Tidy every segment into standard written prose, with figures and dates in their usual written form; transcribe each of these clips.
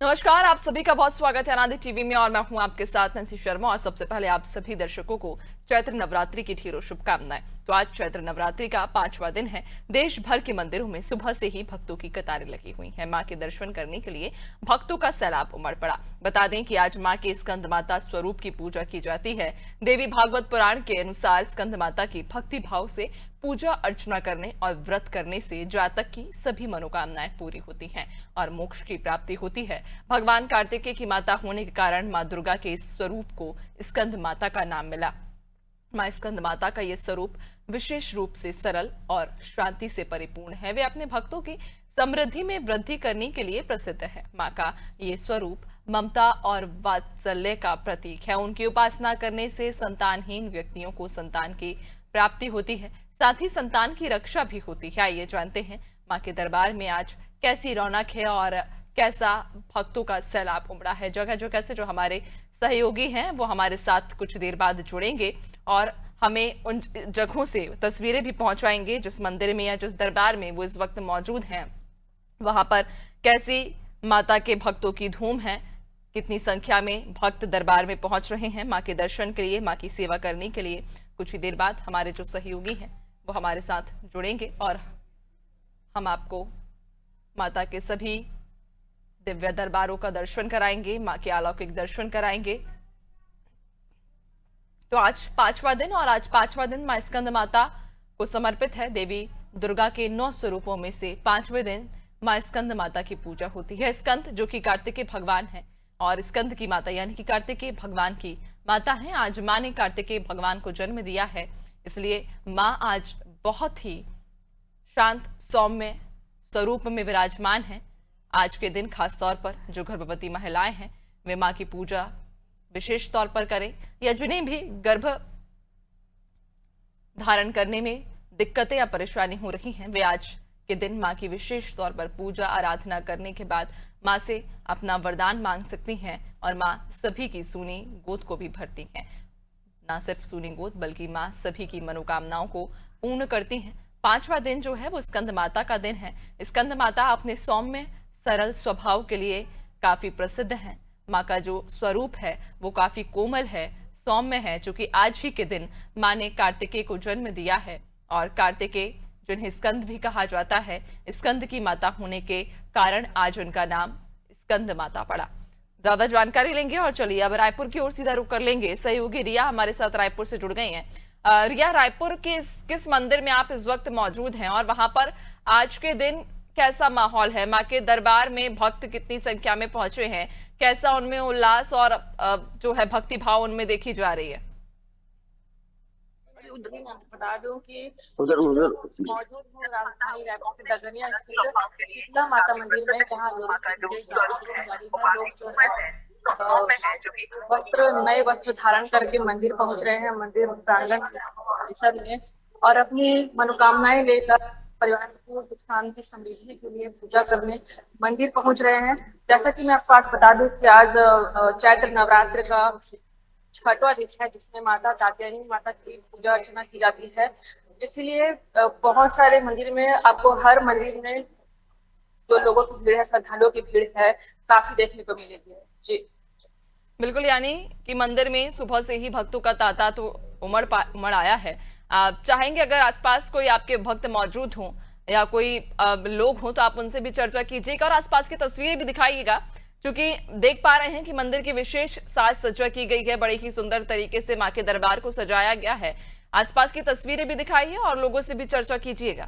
नमस्कार, आप सभी का बहुत स्वागत है अनादि टीवी में और मैं हूं आपके साथ नंसी शर्मा। और सबसे पहले आप सभी दर्शकों को चैत्र नवरात्रि की ढेरों शुभकामनाएं। तो आज चैत्र नवरात्रि का 5वां दिन है। देश भर के मंदिरों में सुबह से ही भक्तों की कतारें लगी हुई हैं। मां के दर्शन करने के लिए भक्तों का सैलाब उमड़ पड़ा। बता दें कि आज मां के स्कंद माता स्वरूप की पूजा की जाती है। देवी भागवत पुराण के अनुसार स्कंद माता की भक्ति भाव से पूजा अर्चना करने और व्रत करने से जातक की सभी मनोकामनाएं पूरी होती हैं और मोक्ष की प्राप्ति होती है। भगवान कार्तिकेय की माता होने के कारण मां दुर्गा के इस स्वरूप को स्कंद माता का नाम मिला। मां स्कंद माता का ये स्वरूप विशेष रूप से सरल और शांति से परिपूर्ण है। वे अपने भक्तों की समृद्धि में वृद्धि करने के लिए प्रसिद्ध है। मां का ये स्वरूप ममता और वात्सल्य का प्रतीक है। उनकी उपासना करने से संतानहीन व्यक्तियों को संतान की प्राप्ति होती है, साथ ही संतान की रक्षा भी होती है। आइए जानते हैं मां के दरबार में आज कैसी रौनक है और कैसा भक्तों का सैलाब उमड़ा है। जगह जगह से जो हमारे सहयोगी हैं वो हमारे साथ कुछ देर बाद जुड़ेंगे और हमें उन जगहों से तस्वीरें भी पहुंचाएंगे जिस मंदिर में या जिस दरबार में वो इस वक्त मौजूद हैं। वहां पर कैसी माता के भक्तों की धूम है, कितनी संख्या में भक्त दरबार में पहुंच रहे हैं मां के दर्शन के लिए, मां की सेवा करने के लिए। कुछ ही देर बाद हमारे जो सहयोगी हैं वो हमारे साथ जुड़ेंगे और हम आपको माता के सभी दिव्य दरबारों का दर्शन कराएंगे, मां के अलौकिक दर्शन कराएंगे। तो आज 5वां दिन और आज 5वां दिन मां स्कंद माता को समर्पित है। देवी दुर्गा के 9 स्वरूपों में से 5वें दिन मां स्कंद माता की पूजा होती है। स्कंद जो कि कार्तिकेय भगवान है और स्कंद की माता यानी कि कार्तिकेय भगवान की माता है। आज मां ने कार्तिकेय भगवान को जन्म दिया है, इसलिए मां आज बहुत ही शांत सौम्य स्वरूप में विराजमान है। आज के दिन खास तौर पर जो गर्भवती महिलाएं हैं वे मां की पूजा विशेष तौर पर करें, या जिन्हें भी गर्भ धारण करने में दिक्कतें या परेशानी हो रही हैं वे आज के दिन मां की विशेष तौर पर पूजा आराधना करने के बाद मां से अपना वरदान मांग सकती हैं और मां सभी की सूनी गोद को भी भरती हैं। ना सिर्फ सूनी गोद बल्कि मां सभी की मनोकामनाओं को पूर्ण करती हैं। 5वां दिन जो है वो स्कंद माता का दिन है। स्कंद माता अपने सौम्य सरल स्वभाव के लिए काफी प्रसिद्ध है। मां का जो स्वरूप है वो काफी कोमल है, सौम्य है, चूंकि आज ही के दिन मां ने कार्तिकेय को जन्म दिया है और कार्तिकेय जिन्हें स्कंद भी कहा जाता है, स्कंद की माता होने के कारण आज उनका नाम स्कंद माता पड़ा। ज्यादा जानकारी लेंगे और चलिए अब रायपुर की ओर सीधा रुख कर लेंगे। सहयोगी रिया हमारे साथ रायपुर से जुड़ गई हैं। रिया, रायपुर के किस मंदिर में आप इस वक्त मौजूद हैं और वहां पर आज के दिन कैसा माहौल है? मां के दरबार में भक्त कितनी संख्या में पहुंचे हैं? कैसा उनमें उल्लास और जो है भक्ति भाव उनमें देखी जा रही है? उधर मैं आपको बता दूं कि उधर उधर मौजूद हूँ राजधानी रायपुर के डगनिया स्थित शीतला माता मंदिर में, जहाँ लोग जो है नए वस्त्र धारण करके मंदिर पहुंच रहे हैं, मंदिर प्रांगण परिसर में, और अपनी मनोकामनाएं लेकर परिवार को सुख शांति समृद्धि के लिए पूजा करने मंदिर पहुंच रहे हैं। जैसा कि मैं आपको आज बता दूं कि आज चैत्र नवरात्र का 6वां दिन है, जिसमें माता कात्यायनी माता की पूजा अर्चना की जाती है। इसलिए बहुत सारे मंदिर में आपको हर मंदिर में जो लोगों की भीड़ है, श्रद्धालुओं की भीड़ है, काफी देखने को मिलेगी। जी बिल्कुल, यानी कि मंदिर में सुबह से ही भक्तों का तांता तो उमड़ आया है। आप चाहेंगे अगर आसपास कोई आपके भक्त मौजूद हों या कोई लोग हों तो आप उनसे भी चर्चा कीजिएगा और आसपास की तस्वीरें भी दिखाइएगा, क्योंकि देख पा रहे हैं कि मंदिर की विशेष साज सज्जा की गई है। बड़े ही सुंदर तरीके से मां के दरबार को सजाया गया है। आसपास की तस्वीरें भी दिखाइए और लोगों से भी चर्चा कीजिएगा।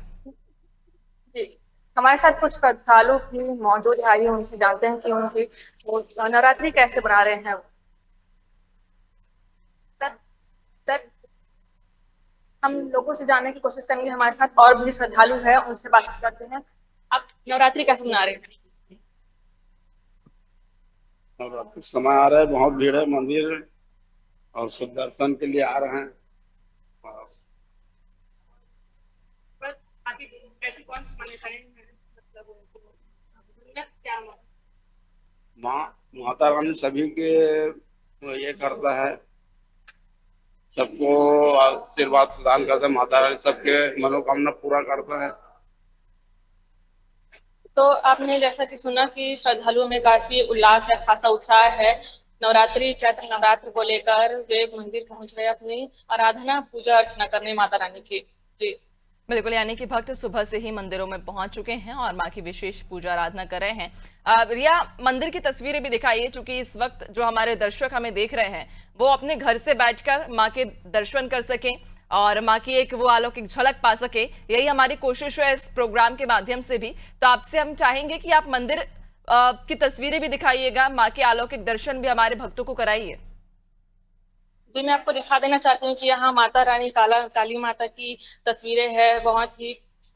जी, हमारे साथ कुछ श्रद्धालु भी मौजूद है, आइए उनसे जानते हैं कि उनकी वो नवरात्रि कैसे मना रहे हैं। सर सर हम लोगों से जानने की कोशिश करेंगे, हमारे साथ और भी श्रद्धालु है, उनसे बात करते हैं। आप नवरात्रि कैसे मना रहे हैं? नवरात्रि समय आ रहा है, बहुत भीड़ है मंदिर और सब दर्शन के लिए आ रहे हैं। ऐसी कौन सी मान्यताएं हैं, मतलब क्या माता रानी सभी के ये करता है, सबको आशीर्वाद प्रदान करता है। माता रानी सबके मनोकामना पूरा करता है। तो आपने जैसा कि सुना कि श्रद्धालुओं में काफी उल्लास है, खासा उत्साह है। नवरात्रि, चैत्र नवरात्र को लेकर वे मंदिर पहुंच रहे अपनी आराधना पूजा अर्चना करने माता रानी की। जी बिल्कुल, यानी कि भक्त सुबह से ही मंदिरों में पहुंच चुके हैं और मां की विशेष पूजा आराधना कर रहे हैं। रिया, मंदिर की तस्वीरें भी दिखाइए, क्योंकि इस वक्त जो हमारे दर्शक हमें देख रहे हैं वो अपने घर से बैठकर मां के दर्शन कर सकें और मां की एक वो अलौकिक झलक पा सके। यही हमारी कोशिश है इस प्रोग्राम के माध्यम से भी। तो आपसे हम चाहेंगे कि आप मंदिर की तस्वीरें भी दिखाइएगा, मां के अलौकिक दर्शन भी हमारे भक्तों को कराइए। जी, मैं आपको दिखा देना चाहती हूँ कि यहाँ माता रानी काली माता की तस्वीरें हैं, बहुत ही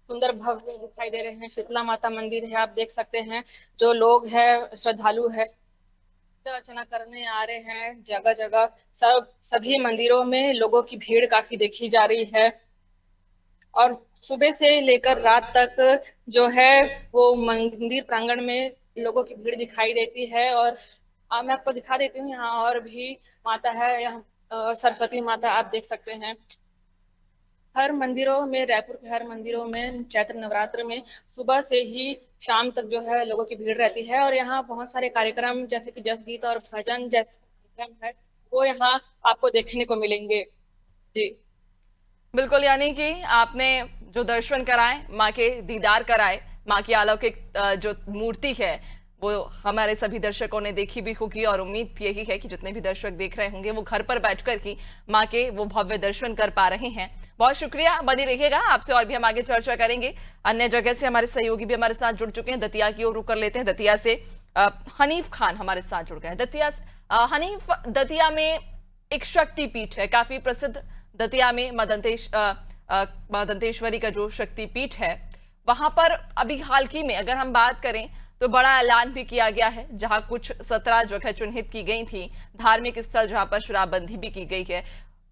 सुंदर भव्य दिखाई दे रहे हैं। शीतला माता मंदिर है, आप देख सकते हैं। जो लोग हैं, श्रद्धालु है, पूजा अर्चना करने आ रहे हैं जगह जगह। सभी मंदिरों में लोगों की भीड़ काफी देखी जा रही है और सुबह से लेकर रात तक जो है वो मंदिर प्रांगण में लोगों की भीड़ दिखाई देती है। और मैं आपको दिखा देती हूँ, यहाँ और भी माता है। यहाँ सरस्वती माता आप देख सकते हैं। हर मंदिरों में, रायपुर के हर मंदिरों में चैत्र नवरात्र में सुबह से ही शाम तक जो है लोगों की भीड़ रहती है। और यहाँ बहुत सारे कार्यक्रम जैसे कि जस गीत और भजन जैसे कार्यक्रम है, वो यहाँ आपको देखने को मिलेंगे। जी बिल्कुल, यानी कि आपने जो दर्शन कराए, माँ के दीदार कराए, माँ की अलौकिक जो मूर्ति है वो हमारे सभी दर्शकों ने देखी भी होगी और उम्मीद भी यही है कि जितने भी दर्शक देख रहे होंगे वो घर पर बैठकर ही माँ के वो भव्य दर्शन कर पा रहे हैं। बहुत शुक्रिया, बनी रहिएगा, आपसे और भी हम आगे चर्चा करेंगे। अन्य जगह से हमारे सहयोगी भी हमारे साथ जुड़ चुके हैं। दतिया की ओर रुख कर लेते हैं। दतिया से हनीफ खान हमारे साथ जुड़ गए हैं। हनीफ, दतिया में एक शक्तिपीठ है, काफी प्रसिद्ध। दतिया में मदंतेश्वरी का जो शक्तिपीठ है, वहां पर अभी हाल ही में अगर हम बात करें तो बड़ा ऐलान भी किया गया है, जहां कुछ 17 जगह चिन्हित की गई थी, धार्मिक स्थल जहां पर शराबबंदी भी की गई है।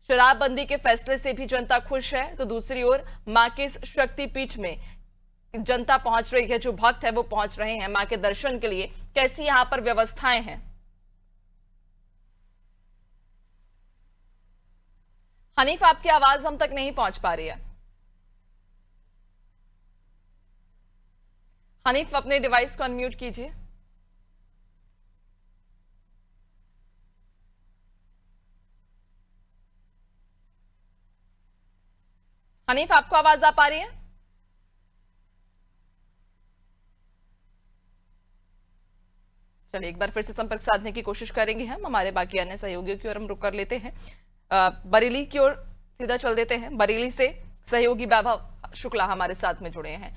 शराबबंदी के फैसले से भी जनता खुश है, तो दूसरी ओर मां के शक्तिपीठ में जनता पहुंच रही है, जो भक्त है वो पहुंच रहे हैं मां के दर्शन के लिए। कैसी यहां पर व्यवस्थाएं हैं? हनीफ, आपकी आवाज हम तक नहीं पहुंच पा रही है। हनीफ, अपने डिवाइस को अनम्यूट कीजिए। हनीफ, आपको आवाज आ पा रही है? चलिए, एक बार फिर से संपर्क साधने की कोशिश करेंगे हम हमारे बाकी अन्य सहयोगियों की ओर हम रुक कर लेते हैं। बरेली की ओर सीधा चल देते हैं। बरेली से सहयोगी वैभव शुक्ला हमारे साथ में जुड़े हैं।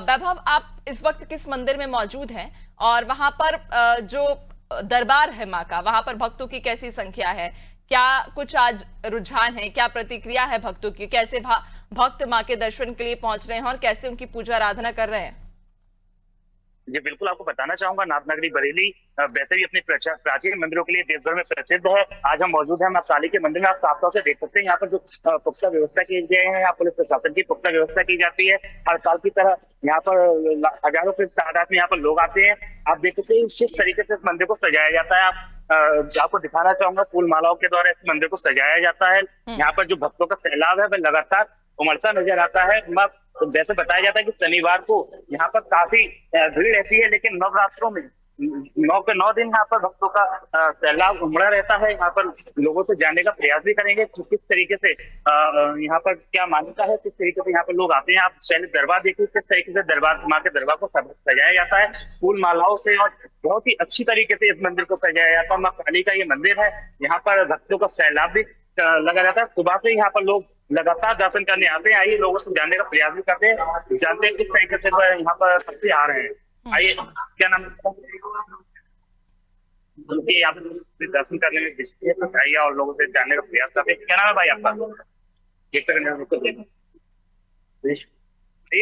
वैभव, आप इस वक्त किस मंदिर में मौजूद हैं और वहां पर जो दरबार है मां का, वहां पर भक्तों की कैसी संख्या है? क्या कुछ आज रुझान है, क्या प्रतिक्रिया है भक्तों की? कैसे भक्त मां के दर्शन के लिए पहुंच रहे हैं और कैसे उनकी पूजा आराधना कर रहे हैं? जी बिल्कुल, आपको बताना चाहूंगा, नाथनगरी बरेली वैसे भी अपने प्राचीन मंदिरों के लिए देश भर में प्रसिद्ध है। आज हम मौजूद हैं मां काली के मंदिर में। आप साफ तौर से देख सकते हैं यहाँ पर जो पुख्ता व्यवस्था की गए हैं, यहाँ पुलिस प्रशासन की पुख्ता व्यवस्था की जाती है। हर साल की तरह यहाँ पर हजारों की तादाद में यहाँ पर लोग आते हैं। आप देख सकते हैं किस तरीके से इस मंदिर को सजाया जाता है। आपको दिखाना चाहूंगा, फूल मालाओं के द्वारा इस मंदिर को सजाया जाता है। यहाँ पर जो भक्तों का सैलाब है वह लगातार उमड़ता नजर आता है। तो जैसे बताया जाता है कि शनिवार को यहाँ पर काफी भीड़ रहती है, लेकिन नवरात्रों में 9 के 9 दिन यहाँ पर भक्तों का सैलाब उमड़ा रहता है। यहाँ पर लोगों से जानने का प्रयास भी करेंगे कि किस तरीके से यहाँ पर क्या मान्यता है, किस तरीके से यहाँ पर लोग आते हैं। आप पहले दरबार देखिए, किस तरीके से दरबार माँ के दरबार को सजाया जाता है फूल मालाओं से, और बहुत ही अच्छी तरीके से इस मंदिर को सजाया जाता है। माँ काली का ये मंदिर है, यहाँ पर भक्तों का सैलाब भी लगा रहता है। सुबह से यहाँ पर लोग लगातार दर्शन करने आते हैं। आइए लोगों से जानने का प्रयास भी करते हैं, जानते हैं किस तरीके से यहाँ पर सबसे आ रहे हैं। आइए, क्या नाम आप दर्शन करने में आइए और लोगों से जानने का प्रयास करते हैं। क्या नाम है भाई आपका? ये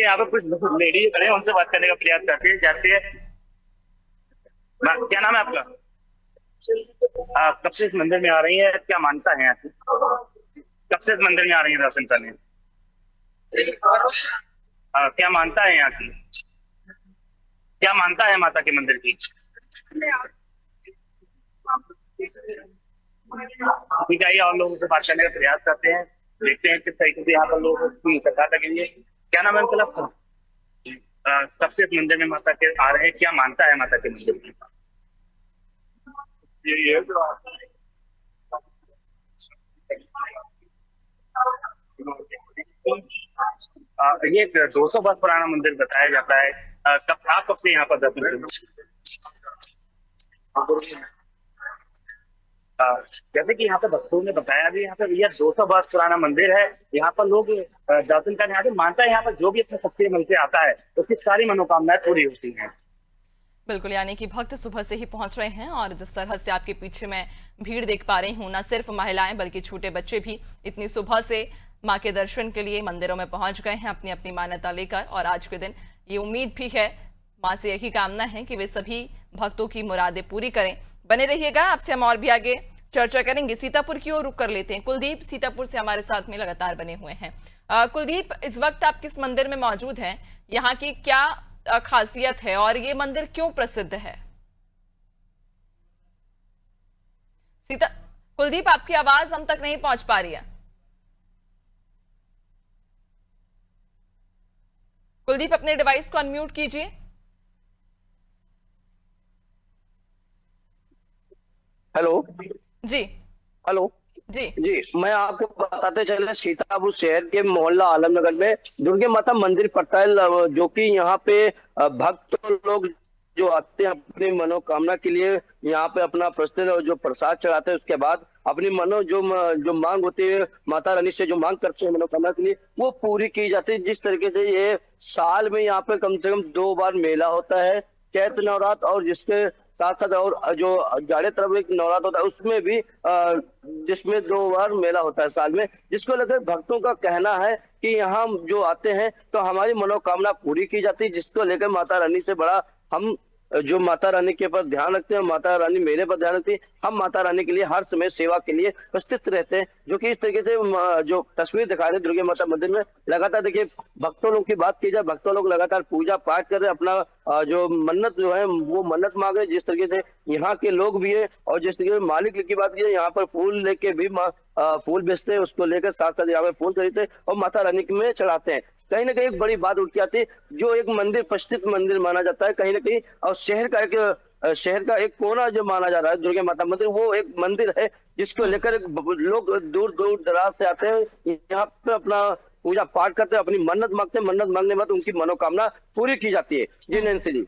यहाँ पर कुछ लेडीज खड़े हैं, उनसे बात करने का प्रयास करते हैं, जानते हैं। क्या नाम है आपका? कब से इस मंदिर में आ रही है, क्या मानता है यहाँ की? कब से इस मंदिर में आ रही है दर्शन करने? क्या मानता है यहाँ की? क्या मानता है माता के मंदिर की? ठीक है, और लोगों से बात करने का प्रयास करते हैं, देखते हैं किस तरीके से यहाँ पर लोग की कतार लगेंगे। क्या नाम है अंकल आपका? कब से इस मंदिर में माता के आ रहे हैं, क्या मानता है माता के मंदिर में? ये ये 200 वर्ष पुराना मंदिर बताया जाता है। कब से यहाँ पर दर्शन? जैसे कि यहाँ पे भक्तों ने बताया भी, यहाँ पे यह 200 वर्ष पुराना मंदिर है। यहाँ पर लोग दर्शन करने आते, मानता है यहाँ पर जो भी अपने सच्चे मन से आता है उसकी सारी मनोकामनाएं पूरी होती हैं। बिल्कुल, यानी कि भक्त सुबह से ही पहुंच रहे हैं और जिस तरह से आपके पीछे मैं भीड़ देख पा रही हूँ, न सिर्फ महिलाएं बल्कि छोटे बच्चे भी इतनी सुबह से मां के दर्शन के लिए मंदिरों में पहुंच गए हैं अपनी अपनी मान्यता लेकर। और आज के दिन ये उम्मीद भी है, मां से यही कामना है कि वे सभी भक्तों की मुरादें पूरी करें। बने रहिएगा, आपसे हम और भी आगे चर्चा करेंगे। सीतापुर की ओर रुख कर लेते हैं। कुलदीप सीतापुर से हमारे साथ में लगातार बने हुए हैं। कुलदीप, इस वक्त आप किस मंदिर में मौजूद हैं? यहाँ की क्या खासियत है और ये मंदिर क्यों प्रसिद्ध है? कुलदीप, आपकी आवाज हम तक नहीं पहुंच पा रही है। कुलदीप, अपने डिवाइस को अनम्यूट कीजिए। हेलो जी हेलो जी जी, मैं आपको बताते चले, सीतापुर शहर के मोहल्ला आलमनगर में दुर्गे माता मंदिर पड़ता है, जो कि यहाँ पे भक्त लोग जो आते हैं अपनी मनोकामना के लिए यहाँ पे अपना प्रश्न और जो प्रसाद चढ़ाते हैं, उसके बाद अपनी जो मांग होती है, माता रानी से जो मांग करते हैं मनोकामना के लिए, वो पूरी की जाती है। जिस तरीके से ये साल में यहाँ पे कम से कम 2 बार मेला होता है, चैत्र नवरात्र, और जिसके साथ साथ और जो जाड़े तरफ एक नवरात्र होता है उसमें भी जिसमें 2 बार मेला होता है साल में, जिसको लेकर भक्तों का कहना है कि यहाँ जो आते हैं तो हमारी मनोकामना पूरी की जाती है। जिसको लेकर माता रानी से बड़ा हम जो माता रानी के पर ध्यान रखते हैं, माता रानी मेरे पर ध्यान रखती है, हम माता रानी के लिए हर समय सेवा के लिए उपस्थित रहते हैं। जो कि इस तरीके से जो तस्वीर दिखा रहे दुर्गे माता मंदिर में, लगातार देखिए भक्तों लोग की बात की जाए, भक्तों लोग लगातार पूजा पाठ कर रहे, अपना जो मन्नत जो है वो मन्नत मांग रहे। जिस तरीके से यहाँ के लोग भी है, और जिस तरीके से मालिक की बात की जाए, यहाँ पर फूल लेके भी फूल बेचते हैं, उसको लेकर साथ साथ यहाँ पे फूल खरीदते हैं और माता रानी में चढ़ाते हैं। कहीं ना कहीं एक बड़ी बात उठ के आती है, जो एक मंदिर प्रतिष्ठित मंदिर माना जाता है कहीं ना कहीं, और शहर का एक कोना जो माना जा रहा है दुर्गा माता मंदिर, वो एक मंदिर है जिसको लेकर लोग दूर दूर दराज से आते हैं, यहाँ पे अपना पूजा पाठ करते हैं, अपनी मन्नत मांगते हैं, मन्नत मांगने के बाद उनकी मनोकामना पूरी की जाती है। जी नैन्सी जी।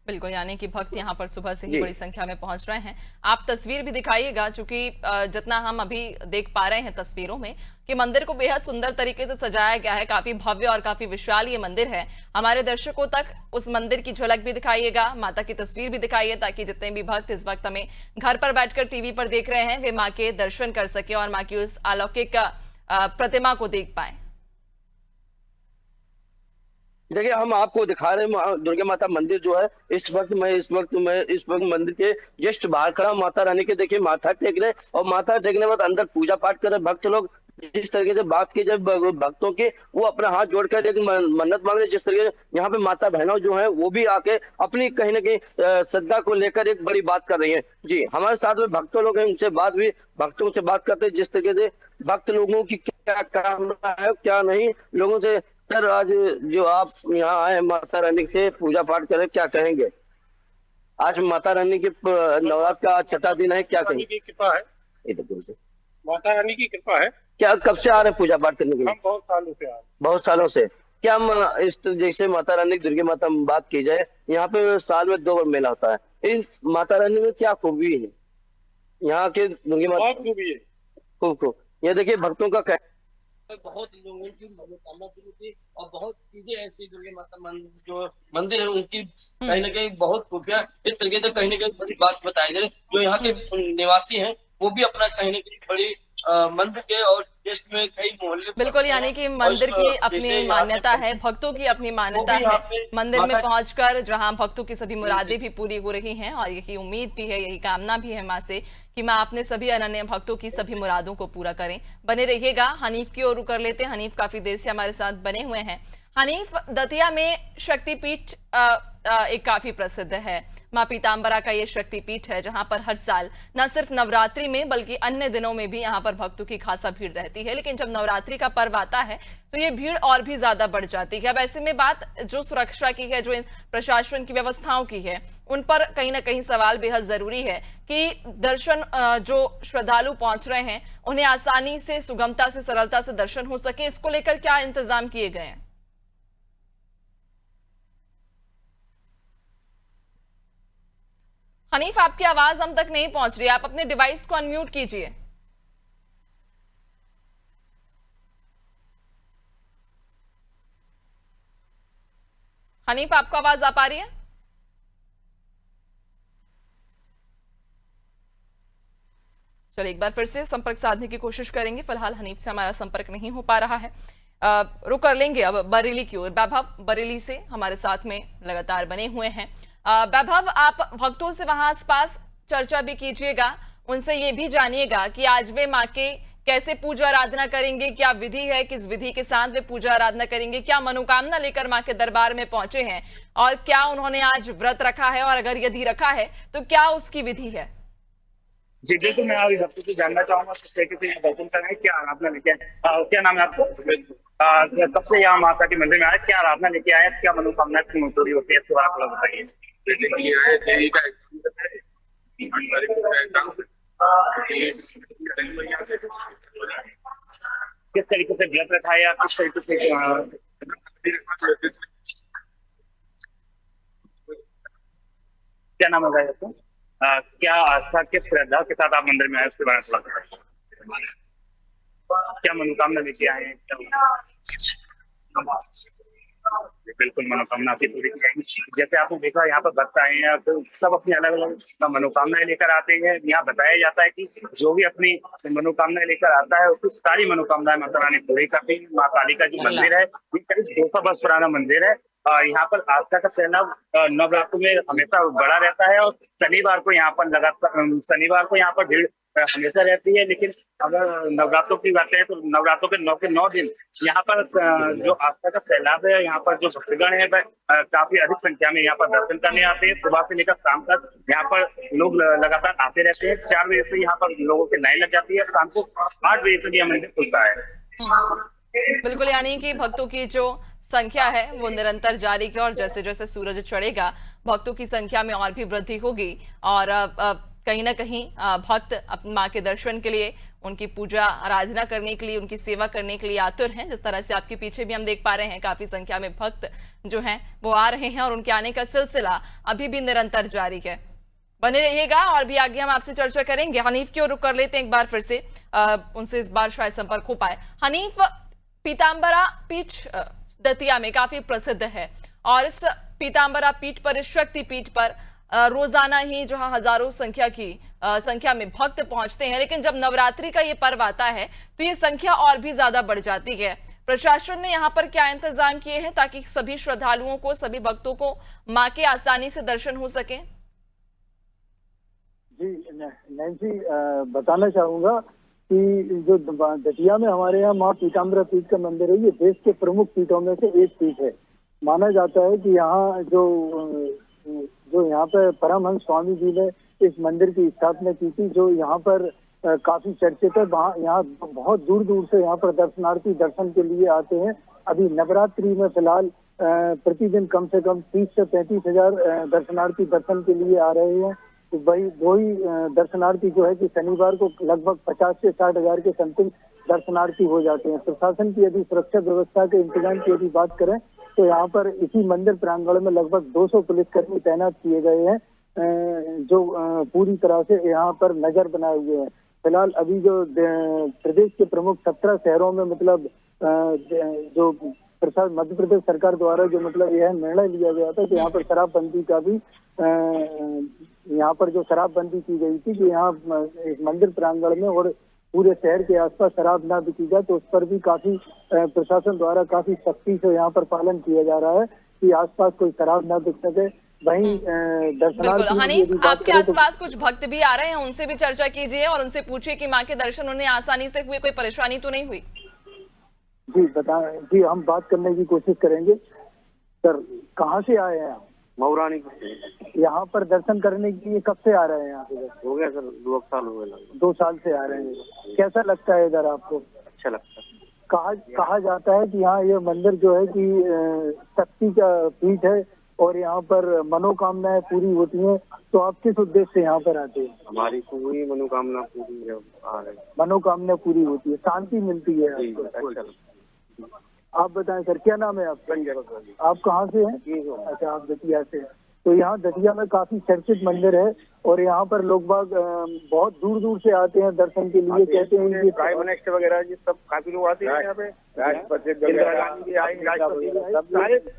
बिल्कुल, यानी कि भक्त यहाँ पर सुबह से ही बड़ी संख्या में पहुंच रहे हैं। आप तस्वीर भी दिखाइएगा, क्योंकि जितना हम अभी देख पा रहे हैं तस्वीरों में कि मंदिर को बेहद सुंदर तरीके से सजाया गया है, काफी भव्य और काफी विशाल ये मंदिर है। हमारे दर्शकों तक उस मंदिर की झलक भी दिखाइएगा, माता की तस्वीर भी दिखाइए, ताकि जितने भी भक्त इस वक्त हमें घर पर बैठकर टीवी पर देख रहे हैं वे माँ के दर्शन कर सके और माँ की उस अलौकिक प्रतिमा को देख पाए। देखिए, हम आपको दिखा रहे हैं दुर्गा माता मंदिर जो है। इस वक्त मैं मंदिर के जस्ट बाहर खड़ा हूं। माता रानी के देखिए माथा टेक रहे, और माथा टेकने के बाद अंदर पूजा पाठ कर रहे भक्त लोग। जिस तरीके से बात की जब भक्तों की, वो अपना हाथ जोड़कर एक मन्नत मांग रहे। जिस तरीके से यहाँ पे माता बहनों जो है वो भी आके अपनी कहीं ना कहीं श्रद्धा को लेकर एक बड़ी बात कर रही है। जी, हमारे साथ में भक्तों लोग हैं, उनसे भक्तों से बात करते हैं, जिस तरीके से भक्त लोगों की क्या कामना है क्या नहीं। लोगों से, सर आज जो आप यहाँ आए माता रानी से पूजा पाठ करें, क्या कहेंगे? आज माता रानी के नवरात्र का छठा दिन है, क्या कहेंगे? की कृपा है, माता रानी की कृपा है। क्या कब से आ रहे हैं पूजा पाठ करने के लिए? हम बहुत सालों से आ रहे हैं। बहुत सालों से। क्या हम इस जैसे माता रानी दुर्गा माता बात की जाए, यहाँ पे साल में 2 बार मेला होता है, इस माता रानी में क्या खूबी है यहाँ के दुर्गा माता? बहुत खूबी है। खूब ये देखिए भक्तों का बहुत लोगों की मनोकामना पूरी थी, और बहुत चीजें ऐसी दुर्गा माता जो मंदिर है उनकी कहीं ना कहीं बहुत खूबियां इस तरीके से कहीं ना कहीं बड़ी बात बताई गई। जो यहाँ के निवासी हैं वो भी अपना कहीं ना कहीं बड़ी मंदिर के और देश में कई मोहल्ले, बिल्कुल, यानी कि मंदिर की अपनी मान्यता है, भक्तों की अपनी मान्यता है। मंदिर में पहुंचकर जहां भक्तों की सभी मुरादें भी पूरी हो रही हैं, और यही उम्मीद भी है, यही कामना भी है मां से कि मां अपने सभी अनन्य भक्तों की सभी मुरादों को पूरा करें। बने रहिएगा। हनीफ की ओर कर लेते हैं। हनीफ काफी देर से हमारे साथ बने हुए हैं। हनीफ, दतिया में शक्तिपीठ एक काफी प्रसिद्ध है, मां पीताम्बरा का ये शक्तिपीठ है, जहां पर हर साल न सिर्फ नवरात्रि में बल्कि अन्य दिनों में भी यहां पर भक्तों की खासा भीड़ रहती है। लेकिन जब नवरात्रि का पर्व आता है तो ये भीड़ और भी ज्यादा बढ़ जाती है। अब ऐसे में बात जो सुरक्षा की है, जो इन प्रशासन की व्यवस्थाओं की है, उन पर कहीं ना कहीं सवाल बेहद जरूरी है कि दर्शन जो श्रद्धालु पहुंच रहे हैं उन्हें आसानी से, सुगमता से, सरलता से दर्शन हो सके, इसको लेकर क्या इंतजाम किए गए हैं? हनीफ, आपकी आवाज हम तक नहीं पहुंच रही, आप अपने डिवाइस को अनम्यूट कीजिए। हनीफ, आपको आवाज आ पा रही है? चलिए एक बार फिर से संपर्क साधने की कोशिश करेंगे। फिलहाल हनीफ से हमारा संपर्क नहीं हो पा रहा है। रुक कर लेंगे अब बरेली की ओर। वैभव बरेली से हमारे साथ में लगातार बने हुए हैं। वैभव, आप भक्तों से वहां आसपास चर्चा भी कीजिएगा, उनसे ये भी जानिएगा कि आज वे माँ के कैसे पूजा आराधना करेंगे, क्या विधि है, किस विधि के साथ वे पूजा आराधना करेंगे, क्या मनोकामना लेकर माँ के दरबार में पहुंचे हैं और क्या उन्होंने आज व्रत रखा है, और अगर यदि रखा है तो क्या उसकी विधि है? जी बिल्कुल, मैं अभी भक्तों से जानना चाहूंगा किस तरीके से यहाँ दर्शन कर रहे हैं, क्या आराधना लेके आए, क्या नाम है आपको, कब से यहाँ माता के मंदिर में आए, क्या आराधना लेके आए, क्या मनोकामना पूरी होती है, इसके बारे में थोड़ा बताइए। किस तरीके से व्रत रखा है या किस तरीके से क्या नाम है भाई आपको, क्या आस्था, किस श्रद्धा के साथ आप मंदिर में आए, उसके बारे में थोड़ा क्या मनोकामना लेके आए हैं? बिल्कुल मनोकामना आपकी पूरी की जाएगी। जैसे आपने देखा यहाँ पर भक्त आए हैं तो सब अपनी अलग अलग मनोकामनाएं लेकर आते हैं। यहाँ बताया जाता है कि जो भी अपनी मनोकामनाएं लेकर आता है उसकी सारी मनोकामनाएं माता रानी पूरी करती है। माँ काली का जो मंदिर है ये करीब 200 वर्ष पुराना मंदिर है। यहाँ पर आस्था का फैलाव नवरात्र में हमेशा बड़ा रहता है और शनिवार को यहाँ पर यहाँ पर भीड़ हमेशा रहती है। लेकिन अगर नवरात्रों की बात करें तो नवरात्रों के 9 दिन यहाँ पर जो आस्था का फैलाव है, यहाँ पर जो भक्तगण है वह काफी अधिक संख्या में यहाँ पर दर्शन करने आते हैं। सुबह से लेकर शाम तक यहाँ पर लोग लगातार आते रहते हैं। 4 बजे से यहाँ पर लोगों की लाइन लग जाती है, शाम को 8 बजे तक यह मंदिर खुलता है। बिल्कुल, यानी कि भक्तों की जो संख्या है वो निरंतर जारी है और जैसे जैसे सूरज चढ़ेगा भक्तों की संख्या में और भी वृद्धि होगी और कहीं ना कहीं भक्त माँ के दर्शन के लिए, उनकी पूजा आराधना करने के लिए, उनकी सेवा करने के लिए आतुर हैं। जिस तरह से आपके पीछे भी हम देख पा रहे हैं काफी संख्या में भक्त जो हैं वो आ रहे हैं और उनके आने का सिलसिला अभी भी निरंतर जारी है। बने रहिएगा और भी आगे हम आपसे चर्चा करेंगे। हनीफ की ओर रुख कर लेते हैं एक बार फिर से, उनसे इस बार शायद संपर्क हो पाए। हनीफ, पीताम्बरा पीठ दतिया में काफी प्रसिद्ध है और इस पीताम्बरा पीठ पर, इस शक्ति पीठ पर रोजाना ही जो हजारों संख्या में भक्त पहुंचते हैं। लेकिन जब नवरात्रि का ये पर्व आता है तो ये संख्या और भी ज्यादा बढ़ जाती है। प्रशासन ने यहाँ पर क्या इंतजाम किए हैं ताकि सभी श्रद्धालुओं को, सभी भक्तों को मां के आसानी से दर्शन हो सके? जी नैन्सी, बताना चाहूंगा कि जो दतिया में हमारे यहाँ माँ पीताम्बरा पीठ का मंदिर है, ये देश के प्रमुख पीठों में से एक पीठ है। माना जाता है कि यहाँ जो यहाँ पर परमहंस स्वामी जी ने इस मंदिर की स्थापना की थी, जो यहाँ पर काफी चर्चित है। यहाँ बहुत दूर दूर से यहाँ पर दर्शनार्थी दर्शन के लिए आते हैं। अभी नवरात्रि में फिलहाल प्रतिदिन कम से कम 30 से 35 हजार दर्शनार्थी दर्शन के लिए आ रहे हैं। तो वही दर्शनार्थी जो है कि शनिवार को लगभग 50 से 60 हजार के समथिंग दर्शनार्थी हो जाते हैं। प्रशासन की यदि सुरक्षा व्यवस्था के इंतजाम की यदि बात करें तो यहाँ पर इसी मंदिर प्रांगण में लगभग 200 पुलिसकर्मी तैनात किए गए हैं, जो पूरी तरह से यहाँ पर नजर बनाए हुए हैं। फिलहाल अभी जो प्रदेश के प्रमुख 17 शहरों में मतलब जो मध्य प्रदेश सरकार द्वारा जो मतलब यह निर्णय लिया गया था कि यहाँ पर शराबबंदी का भी यहाँ पर जो शराबबंदी की गई थी कि यहाँ एक मंदिर प्रांगण में और पूरे शहर के आसपास शराब ना बिकी जाए, तो उस पर भी काफी प्रशासन द्वारा काफी सख्ती से यहाँ पर पालन किया जा रहा है कि आसपास कोई शराब ना बिक सके। वहीं बिल्कुल हनीफ, आपके आसपास कुछ भक्त भी आ रहे हैं, उनसे भी चर्चा कीजिए और उनसे पूछिए कि माँ के दर्शन उन्हें आसानी से हुए, कोई परेशानी तो नहीं हुई? जी हम बात करने की कोशिश करेंगे। सर, कहाँ से आए हैं आप? मऊरानी यहाँ पर दर्शन करने के लिए कब से आ रहे हैं यहाँ पे? हो गया सर, 2 साल हो गए लगभग। 2 साल से आ रहे हैं। कैसा लगता है इधर आपको? अच्छा लगता है। कहा जाता है कि यहाँ ये मंदिर जो है कि शक्ति का पीठ है और यहाँ पर मनोकामनाएं पूरी होती हैं। तो आप किस उद्देश्य से यहाँ पर आते हैं? हमारी पूरी मनोकामना पूरी है, आ रहे हैं। मनोकामना पूरी होती है, शांति मिलती है जी, आपको। अच्छा लगता है। आप बताएं सर, क्या नाम है आपका? आप कहाँ से हैं? अच्छा, आप दतिया से हैं। तो यहाँ दतिया में काफी चर्चित मंदिर है और यहाँ पर लोग बाग बहुत दूर दूर से आते हैं दर्शन के लिए। कहते हैं कि प्राइम मिनिस्टर वगैरह जी सब काफी लोग आते हैं यहाँ पे, राष्ट्रपति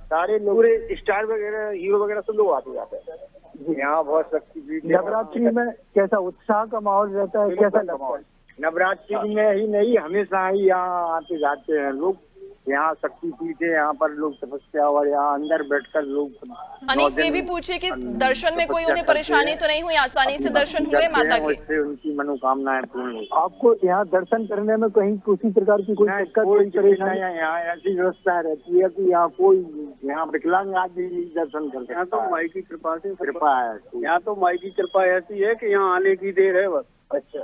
सारे पूरे स्टार वगैरह, हीरो वगैरह सब लोग आते जाते हैं। यहाँ बहुत शक्ति। नवरात्रि में कैसा उत्साह का माहौल रहता है? कैसा लगता है? नवरात्रि में ही नहीं, हमेशा ही यहाँ आते जाते हैं लोग। यहाँ शक्ति पीठ है, यहाँ पर लोग तपस्या और यहाँ अंदर बैठकर लोग। हनीफ, ये भी पूछे कि दर्शन में कोई उन्हें परेशानी तो नहीं हुई? आसानी से दर्शन हुए माता के? उनकी मनोकामनाएं पूर्ण हुई। आपको यहाँ दर्शन करने में कहीं किसी प्रकार की कोई दिक्कत, कोई परेशानी? यहाँ ऐसी व्यवस्था रहती है कि यहाँ कोई विकलांग आदमी दर्शन करते हैं। यहाँ तो माई की कृपा से कृपा है। यहाँ तो माई की कृपा ऐसी है कि यहाँ आने की देर है बस। अच्छा,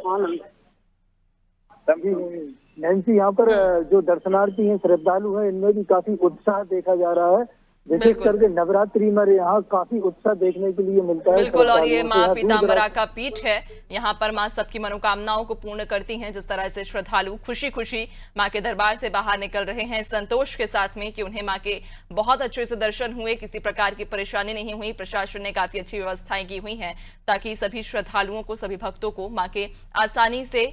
नैन्सी, यहाँ पर जो दर्शनार्थी हैं, श्रद्धालु हैं, इनमें भी काफी उत्साह देखा जा रहा है। विशेष करके नवरात्रि में यहाँ काफी उत्साह देखने के लिए मिलता है। बिल्कुल, और ये माँ पीताम्बरा का पीठ है। यहाँ पर माँ सबकी मनोकामनाओं को पूर्ण करती हैं। जिस तरह से श्रद्धालु खुशी खुशी माँ के दरबार से बाहर निकल रहे हैं, संतोष के साथ में कि उन्हें माँ के बहुत अच्छे से दर्शन हुए, किसी प्रकार की परेशानी नहीं हुई। प्रशासन ने काफी अच्छी व्यवस्थाएं की हुई हैं ताकि सभी श्रद्धालुओं को, सभी भक्तों को माँ के आसानी से,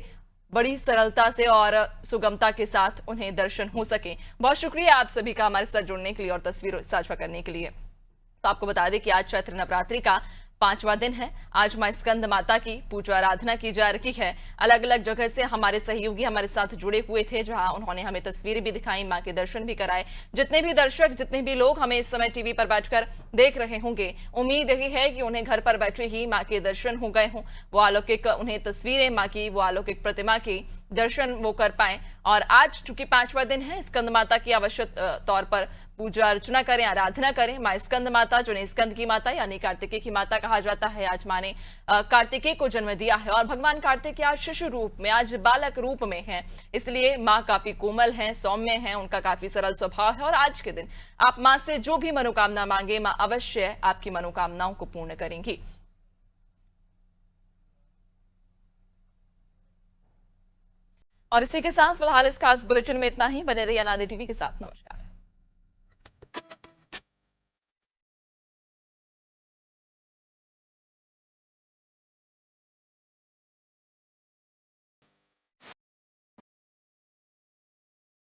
बड़ी सरलता से और सुगमता के साथ उन्हें दर्शन हो सके। बहुत शुक्रिया आप सभी का हमारे साथ जुड़ने के लिए और तस्वीर साझा करने के लिए। तो आपको बता दें कि आज चैत्र नवरात्रि का 5वां दिन है। आज मां स्कंद माता की पूजा आराधना की जा रही है। अलग अलग जगह से हमारे सहयोगी हमारे साथ जुड़े हुए थे, जहां उन्होंने हमें तस्वीरें भी दिखाई, मां के दर्शन भी कराए। जितने भी दर्शक, जितने भी लोग हमें इस समय टीवी पर बैठकर देख रहे होंगे, उम्मीद यही है कि उन्हें घर पर बैठे ही मां के दर्शन हो गए हों। वो अलौकिक, उन्हें तस्वीरें मां की, वो अलौकिक प्रतिमा की दर्शन वो कर पाए। और आज चूंकि 5वां दिन है, स्कंद माता की आवश्यक तौर पर पूजा अर्चना करें, आराधना करें। मां स्कंद माता, जिन्हें स्कंद की माता यानी कार्तिकेय की माता कहा जाता है, आज मां ने कार्तिकेय को जन्म दिया है और भगवान कार्तिकेय आज शिशु रूप में, आज बालक रूप में हैं। इसलिए मां काफी कोमल हैं, सौम्य हैं, उनका काफी सरल स्वभाव है। और आज के दिन आप मां से जो भी मनोकामना मांगे, मां अवश्य आपकी मनोकामनाओं को पूर्ण करेंगी। और इसी के साथ फिलहाल इस खास बुलेटिन में इतना ही। बने रहिए अनादि टीवी के साथ। नमस्कार।